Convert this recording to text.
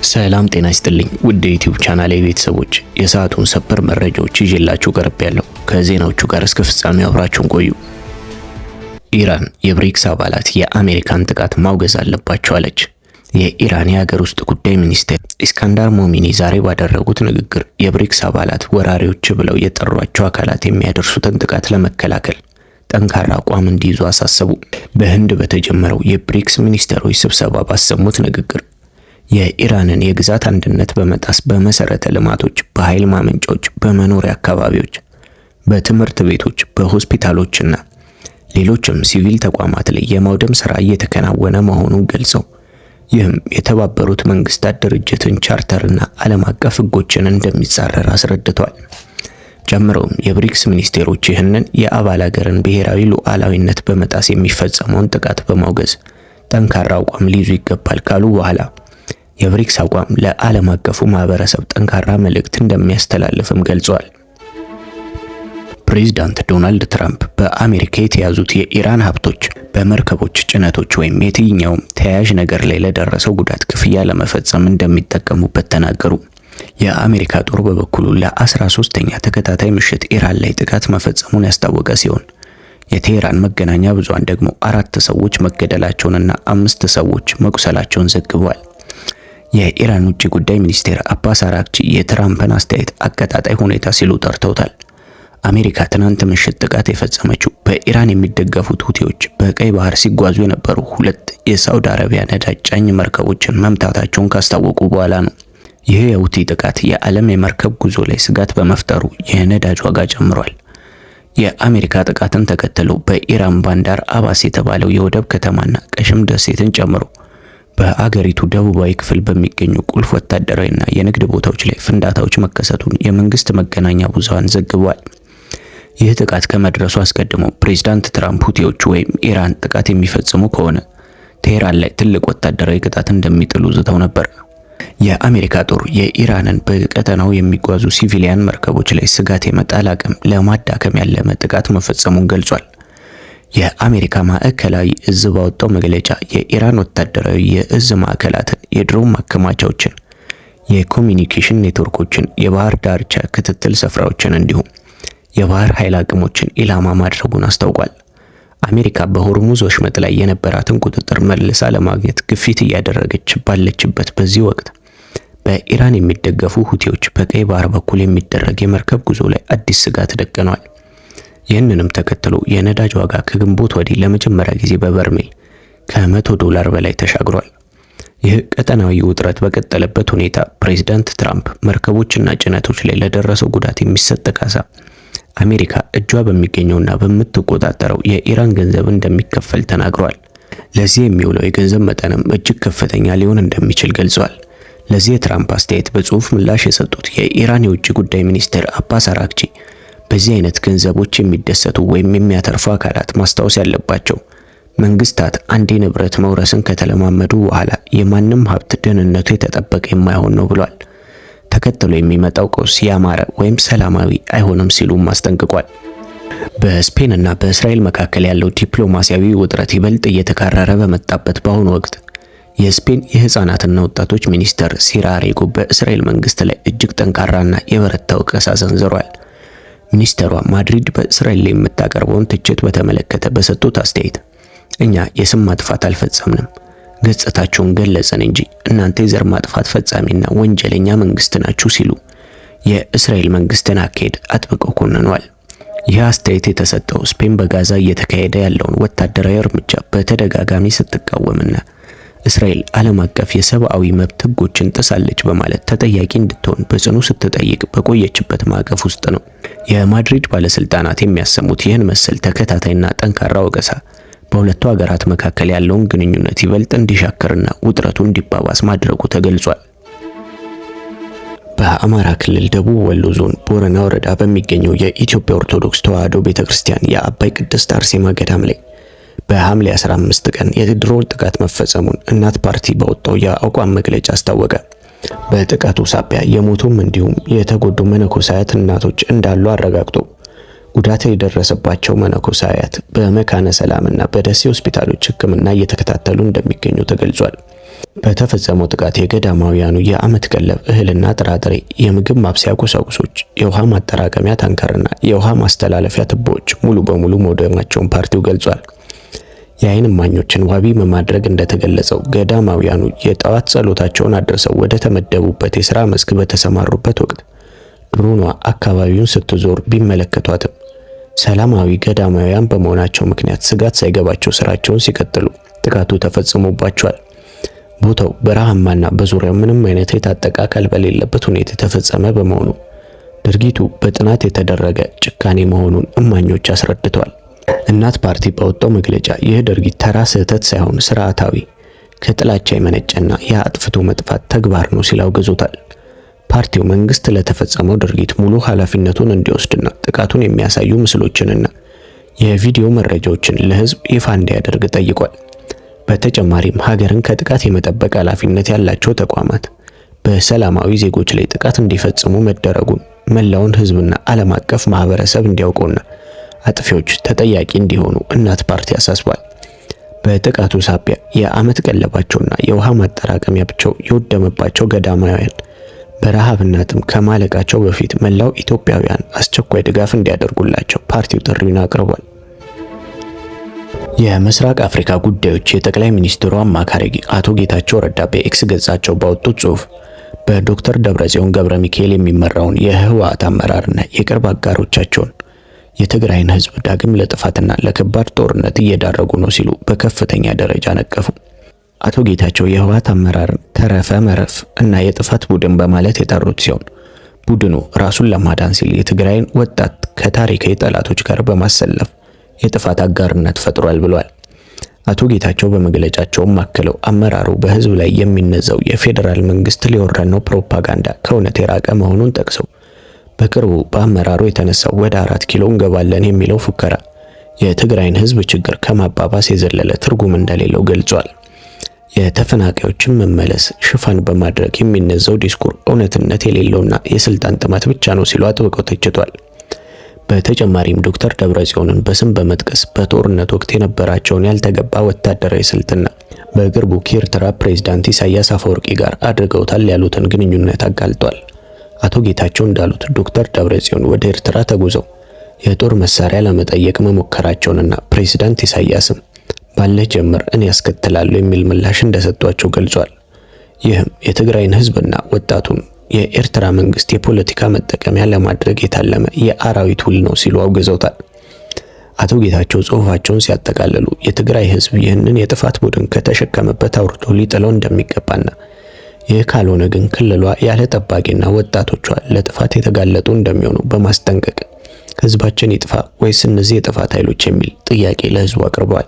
ሰላም ጤና ይስጥልኝ ውድ የዩቲዩብ ቻናሌ ቤተሰቦች፣ የሰዓቱን ሰበር መረጃዎች ይዤላችሁ ቀርቤያለሁ። ከዜናዎቹ ጋር እስከ ፍጻሜው አብራችሁን ቆዩ። ኢራን የብሪክስ አባላት የአሜሪካን ጥቃት ማውገዝ አለባቸው አለች። የኢራን የሀገር ውስጥ ጉዳይ ሚኒስቴር ኢስካንዳር ሞሚኒ ዛሬ ባደረጉት ንግግር የብሪክስ አባላት ወራሪዎች ብለው የጠሯቸው አካላት የሚያደርሱትን ጥቃት ለመከላከል ጠንካራ አቋም እንዲይዙ አሳሰቡ። በህንድ በተጀመረው የብሪክስ ሚኒስቴሮች ስብሰባ ባሰሙት ንግግር የኢራንን የግዛት አንድነት በመጣስ በመሰረተ ልማቶች፣ በኃይል ማመንጫዎች፣ በመኖሪያ አካባቢዎች፣ በትምህርት ቤቶች፣ በሆስፒታሎችና ሌሎችም ሲቪል ተቋማት ላይ የማውደም ስራ እየተከናወነ መሆኑን ገልጸው ይህም የተባበሩት መንግስታት ድርጅትን ቻርተርና ዓለም አቀፍ ህጎችን እንደሚጻረር አስረድቷል። ጨምሮም የብሪክስ ሚኒስቴሮች ይህንን የአባል ሀገርን ብሔራዊ ሉዓላዊነት በመጣስ የሚፈጸመውን ጥቃት በማውገዝ ጠንካራ አቋም ሊይዙ ይገባል ካሉ በኋላ የብሪክስ አቋም ለዓለም አቀፉ ማህበረሰብ ጠንካራ መልእክት እንደሚያስተላልፍም ገልጿል። ፕሬዝዳንት ዶናልድ ትራምፕ በአሜሪካ የተያዙት የኢራን ሀብቶች በመርከቦች፣ ጭነቶች ወይም የትኛውም ተያያዥ ነገር ላይ ለደረሰው ጉዳት ክፍያ ለመፈጸም እንደሚጠቀሙበት ተናገሩ። የአሜሪካ ጦር በበኩሉ ለ13ኛ ተከታታይ ምሽት ኢራን ላይ ጥቃት መፈጸሙን ያስታወቀ ሲሆን የቴህራን መገናኛ ብዙሃን ደግሞ 4 ሰዎች መገደላቸውንና 5 ሰዎች መቁሰላቸውን ዘግበዋል። የኢራን ውጭ ጉዳይ ሚኒስቴር አባስ አራግቺ የትራምፕን አስተያየት አቀጣጣይ ሁኔታ ሲሉ ጠርተውታል። አሜሪካ ትናንት ምሽት ጥቃት የፈጸመችው በኢራን የሚደገፉት ሁቲዎች በቀይ ባህር ሲጓዙ የነበሩ 2 የሳውዲ አረቢያ ነዳጅ ጫኝ መርከቦችን መምታታቸውን ካስታወቁ በኋላ ነው። ይህ የሁቲ ጥቃት የዓለም የመርከብ ጉዞ ላይ ስጋት በመፍጠሩ የነዳጅ ዋጋ ጨምሯል። የአሜሪካ ጥቃትን ተከትሎ በኢራን ባንዳር አባስ የተባለው የወደብ ከተማና ቀሽም ደሴትን ጨምሮ በአገሪቱ ደቡባዊ ክፍል በሚገኙ ቁልፍ ወታደራዊና የንግድ ቦታዎች ላይ ፍንዳታዎች መከሰቱን የመንግስት መገናኛ ብዙሃን ዘግበዋል። ይህ ጥቃት ከመድረሱ አስቀድሞ ፕሬዝዳንት ትራምፕ ሁቲዎቹ ወይም ኢራን ጥቃት የሚፈጽሙ ከሆነ ቴህራን ላይ ትልቅ ወታደራዊ ቅጣት እንደሚጥሉ ዝተው ነበር። የአሜሪካ ጦር የኢራንን በቀጠናው የሚጓዙ ሲቪሊያን መርከቦች ላይ ስጋት የመጣል አቅም ለማዳከም ያለመ ጥቃት መፈጸሙን ገልጿል። የአሜሪካ ማዕከላዊ እዝ ባወጣው መግለጫ የኢራን ወታደራዊ የእዝ ማዕከላትን፣ የድሮን ማከማቻዎችን፣ የኮሚኒኬሽን ኔትወርኮችን፣ የባህር ዳርቻ ክትትል ስፍራዎችን እንዲሁም የባህር ኃይል አቅሞችን ኢላማ ማድረጉን አስታውቋል። አሜሪካ በሆርሙዝ ወሽመጥ ላይ የነበራትን ቁጥጥር መልሳ ለማግኘት ግፊት እያደረገች ባለችበት በዚህ ወቅት በኢራን የሚደገፉ ሁቲዎች በቀይ ባህር በኩል የሚደረግ የመርከብ ጉዞ ላይ አዲስ ስጋት ደቅነዋል። ይህንንም ተከትሎ የነዳጅ ዋጋ ከግንቦት ወዲህ ለመጀመሪያ ጊዜ በበርሜል $100 በላይ ተሻግሯል። ይህ ቀጠናዊ ውጥረት በቀጠለበት ሁኔታ ፕሬዝዳንት ትራምፕ መርከቦችና ጭነቶች ላይ ለደረሰው ጉዳት የሚሰጥ ካሳ አሜሪካ እጇ በሚገኘውና በምትቆጣጠረው የኢራን ገንዘብ እንደሚከፈል ተናግሯል። ለዚህ የሚውለው የገንዘብ መጠንም እጅግ ከፍተኛ ሊሆን እንደሚችል ገልጿል። ለዚህ የትራምፕ አስተያየት በጽሁፍ ምላሽ የሰጡት የኢራን የውጭ ጉዳይ ሚኒስትር አባስ አራግቺ በዚህ አይነት ገንዘቦች የሚደሰቱ ወይም የሚያተርፉ አካላት ማስታወስ ያለባቸው መንግስታት አንዴ ንብረት መውረስን ከተለማመዱ በኋላ የማንም ሀብት ደህንነቱ የተጠበቀ የማይሆን ነው ብሏል። ተከትሎ የሚመጣው ቀውስ ያማረ ወይም ሰላማዊ አይሆንም ሲሉም አስጠንቅቋል። በስፔን እና በእስራኤል መካከል ያለው ዲፕሎማሲያዊ ውጥረት ይበልጥ እየተካረረ በመጣበት በአሁኑ ወቅት የስፔን የህፃናትና ወጣቶች ሚኒስተር ሲራሬጎ በእስራኤል መንግስት ላይ እጅግ ጠንካራና የበረታ ወቀሳ ሰንዝሯል። ሚኒስተሯ ማድሪድ በእስራኤል ላይ የምታቀርበውን ትችት በተመለከተ በሰጡት አስተያየት እኛ የስም ማጥፋት አልፈጸምንም፣ ገጽታቸውን ገለጸን እንጂ እናንተ የዘር ማጥፋት ፈጻሚና ወንጀለኛ መንግስት ናችሁ ሲሉ የእስራኤል መንግስትን አካሄድ አጥብቀው ኮንነዋል። ይህ አስተያየት የተሰጠው ስፔን በጋዛ እየተካሄደ ያለውን ወታደራዊ እርምጃ በተደጋጋሚ ስትቃወምና እስራኤል ዓለም አቀፍ የሰብአዊ መብት ህጎችን ጥሳለች በማለት ተጠያቂ እንድትሆን በጽኑ ስትጠይቅ በቆየችበት ማዕቀፍ ውስጥ ነው። የማድሪድ ባለስልጣናት የሚያሰሙት ይህን መሰል ተከታታይና ጠንካራ ወቀሳ በሁለቱ ሀገራት መካከል ያለውን ግንኙነት ይበልጥ እንዲሻክርና ውጥረቱ እንዲባባስ ማድረጉ ተገልጿል። በአማራ ክልል ደቡብ ወሎ ዞን ቦረና ወረዳ በሚገኘው የኢትዮጵያ ኦርቶዶክስ ተዋሕዶ ቤተክርስቲያን የአባይ ቅድስት አርሴማ ገዳም ላይ በሐምሌ 15 ቀን የድሮን ጥቃት መፈጸሙን እናት ፓርቲ ባወጣው የአቋም መግለጫ አስታወቀ። በጥቃቱ ሳቢያ የሞቱም እንዲሁም የተጎዱ መነኮሳት እናቶች እንዳሉ አረጋግጦ ጉዳት የደረሰባቸው መነኮሳያት በመካነ ሰላምና በደሴ ሆስፒታሎች ሕክምና እየተከታተሉ እንደሚገኙ ተገልጿል። በተፈጸመው ጥቃት የገዳማውያኑ የዓመት ቀለብ እህልና ጥራጥሬ፣ የምግብ ማብሰያ ቁሳቁሶች፣ የውሃ ማጠራቀሚያ ታንከርና የውሃ ማስተላለፊያ ቱቦዎች ሙሉ በሙሉ መውደማቸውን ፓርቲው ገልጿል። የዓይን እማኞችን ዋቢ በማድረግ እንደተገለጸው ገዳማውያኑ የጠዋት ጸሎታቸውን አድርሰው ወደ ተመደቡበት የሥራ መስክ በተሰማሩበት ወቅት ድሮኗ አካባቢውን ስትዞር ቢመለከቷትም ሰላማዊ ገዳማውያን በመሆናቸው ምክንያት ስጋት ሳይገባቸው ስራቸውን ሲቀጥሉ ጥቃቱ ተፈጽሞባቸዋል። ቦታው በረሃማና በዙሪያው ምንም አይነት የታጠቀ አካል በሌለበት ሁኔታ የተፈጸመ በመሆኑ ድርጊቱ በጥናት የተደረገ ጭካኔ መሆኑን እማኞች አስረድተዋል። እናት ፓርቲ ባወጣው መግለጫ ይህ ድርጊት ተራ ስህተት ሳይሆን ስርዓታዊ፣ ከጥላቻ የመነጨና የአጥፍቶ መጥፋት ተግባር ነው ሲል አውግዞታል። ፓርቲው መንግስት ለተፈጸመው ድርጊት ሙሉ ኃላፊነቱን እንዲወስድና ጥቃቱን የሚያሳዩ ምስሎችንና የቪዲዮ መረጃዎችን ለህዝብ ይፋ እንዲያደርግ ጠይቋል። በተጨማሪም ሀገርን ከጥቃት የመጠበቅ ኃላፊነት ያላቸው ተቋማት በሰላማዊ ዜጎች ላይ ጥቃት እንዲፈጽሙ መደረጉን መላውን ህዝብና ዓለም አቀፍ ማህበረሰብ እንዲያውቀውና አጥፊዎች ተጠያቂ እንዲሆኑ እናት ፓርቲ አሳስቧል። በጥቃቱ ሳቢያ የዓመት ቀለባቸውና የውሃ ማጠራቀሚያቸው የወደመባቸው ገዳማውያን በረሃብና ጥም ከማለቃቸው በፊት መላው ኢትዮጵያውያን አስቸኳይ ድጋፍ እንዲያደርጉላቸው ፓርቲው ጥሪውን አቅርቧል። የምስራቅ አፍሪካ ጉዳዮች የጠቅላይ ሚኒስትሩ አማካሪ አቶ ጌታቸው ረዳ በኤክስ ገጻቸው ባወጡት ጽሑፍ በዶክተር ደብረጽዮን ገብረ ሚካኤል የሚመራውን የህወሓት አመራርና የቅርብ አጋሮቻቸውን የትግራይን ህዝብ ዳግም ለጥፋትና ለከባድ ጦርነት እየዳረጉ ነው ሲሉ በከፍተኛ ደረጃ ነቀፉ። አቶ ጌታቸው የህወሓት አመራርን ተረፈ መረፍ እና የጥፋት ቡድን በማለት የጠሩት ሲሆን ቡድኑ ራሱን ለማዳን ሲል የትግራይን ወጣት ከታሪካዊ ጠላቶች ጋር በማሰለፍ የጥፋት አጋርነት ፈጥሯል ብሏል። አቶ ጌታቸው በመግለጫቸውም አክለው አመራሩ በህዝብ ላይ የሚነዛው የፌዴራል መንግስት ሊወረን ነው ፕሮፓጋንዳ ከእውነት የራቀ መሆኑን ጠቅሰው በቅርቡ በአመራሩ የተነሳው ወደ 4 ኪሎ እንገባለን የሚለው ፉከራ የትግራይን ህዝብ ችግር ከማባባስ የዘለለ ትርጉም እንደሌለው ገልጿል። የተፈናቃዮችን መመለስ ሽፋን በማድረግ የሚነዛው ዲስኩር እውነትነት የሌለውና የስልጣን ጥማት ብቻ ነው ሲሉ አጥብቀው ተችቷል። በተጨማሪም ዶክተር ደብረጽዮንን በስም በመጥቀስ በጦርነት ወቅት የነበራቸውን ያልተገባ ወታደራዊ ስልትና በቅርቡ ከኤርትራ ፕሬዝዳንት ኢሳያስ አፈወርቂ ጋር አድርገውታል ያሉትን ግንኙነት አጋልጧል። አቶ ጌታቸው እንዳሉት ዶክተር ደብረጽዮን ወደ ኤርትራ ተጉዘው የጦር መሳሪያ ለመጠየቅ መሞከራቸውንና ፕሬዝዳንት ኢሳያስም ባለህ ጀምር እኔ ያስከትላለሁ የሚል ምላሽ እንደሰጧቸው ገልጿል። ይህም የትግራይን ህዝብና ወጣቱን የኤርትራ መንግስት የፖለቲካ መጠቀሚያ ለማድረግ የታለመ የአራዊት ውል ነው ሲሉ አውግዘውታል። አቶ ጌታቸው ጽሑፋቸውን ሲያጠቃልሉ የትግራይ ህዝብ ይህንን የጥፋት ቡድን ከተሸከመበት አውርዶ ሊጥለው እንደሚገባና ይህ ካልሆነ ግን ክልሏ ያለ ጠባቂና ወጣቶቿ ለጥፋት የተጋለጡ እንደሚሆኑ በማስጠንቀቅ ህዝባችን ይጥፋ ወይስ እነዚህ የጥፋት ኃይሎች የሚል ጥያቄ ለህዝቡ አቅርበዋል።